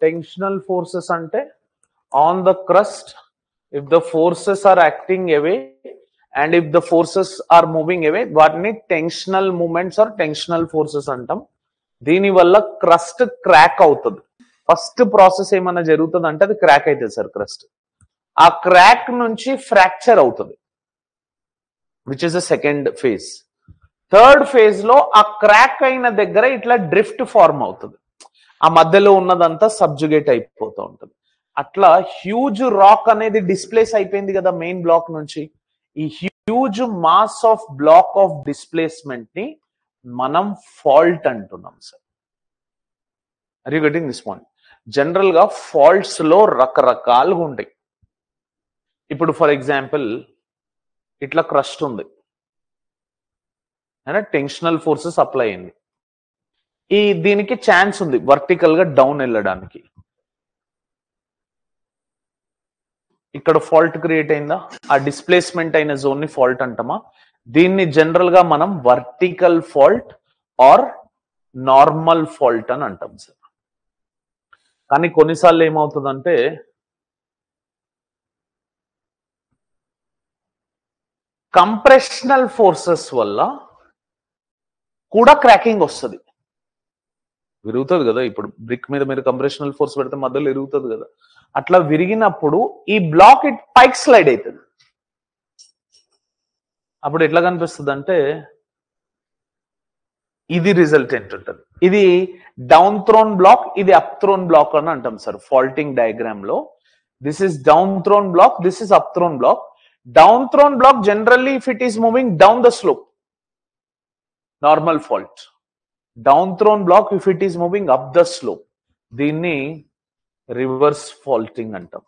Tensional forces అంటే on the crust if the forces are acting away and if the forces are moving away వాటిని tensional moments or tensional forces అంటాం. దీని వల్ల crust crack అవుతుంది. First process ఏమన్నా జరుగుతుంది అంటే అది క్రాక్ అవుతుంది సార్ క్రస్ట్. ఆ క్రాక్ నుంచి ఫ్రాక్చర్ అవుతుంది, which is the second phase. Third phase లో ఆ క్రాక్ అయిన దగ్గర ఇట్లా డ్రిఫ్ట్ ఫార్మ్ అవుతుంది, ఆ మధ్యలో ఉన్నదంతా సబ్జుగేట్ అయిపోతూ ఉంటుంది. అట్లా హ్యూజ్ రాక్ అనేది డిస్ప్లేస్ అయిపోయింది కదా మెయిన్ బ్లాక్ నుంచి. ఈ huge mass of block of displacement ని మనం ఫాల్ట్ అంటున్నాం sir. Are you getting this point? General గా ఫాల్ట్స్ లో రకరకాలుగా ఉంటాయి. ఇప్పుడు ఫర్ ఎగ్జాంపుల్ ఇట్లా క్రస్ట్ ఉంది, టెన్షనల్ ఫోర్సెస్ అప్లై అయింది. దీనికి ఛాన్స్ ఉంది వర్టికల్ గా డౌన్ వెళ్ళడానికి. ఇక్కడ ఫాల్ట్ క్రియేట్ అయిందా? ఆ డిస్ప్లేస్మెంట్ అయిన జోన్ ని ఫాల్ట్ అంటామా? దీన్ని జనరల్ గా మనం vertical fault or normal fault అని అంటాం సార్. కానీ కొన్నిసార్లు ఏమవుతుందంటే కంప్రెషనల్ ఫోర్సెస్ వల్ల కూడా క్రాకింగ్ వస్తుంది, విరుగుతుంది కదా. ఇప్పుడు బ్రిక్ మీద మీరు కంప్రెషనల్ ఫోర్స్ పెడితే మధ్యలో విరుగుతుంది కదా. అట్లా విరిగినప్పుడు ఈ బ్లాక్ ఇట్ పైకి స్లైడ్ అవుతుంది. అప్పుడు ఎట్లా కనిపిస్తుంది అంటే ఇది రిజల్టెంట్ ఉంటుంది. ఇది డౌన్ థ్రోన్ బ్లాక్, ఇది అప్ థ్రోన్ బ్లాక్ అని అంటాం సార్ ఫాల్టింగ్ డయాగ్రామ్ లో. This is down thrown block, this is up thrown block. Down thrown block generally if it is moving down the slope, normal fault. Down thrown block if it is moving up the slope, దీన్ని reverse faulting అంటాం.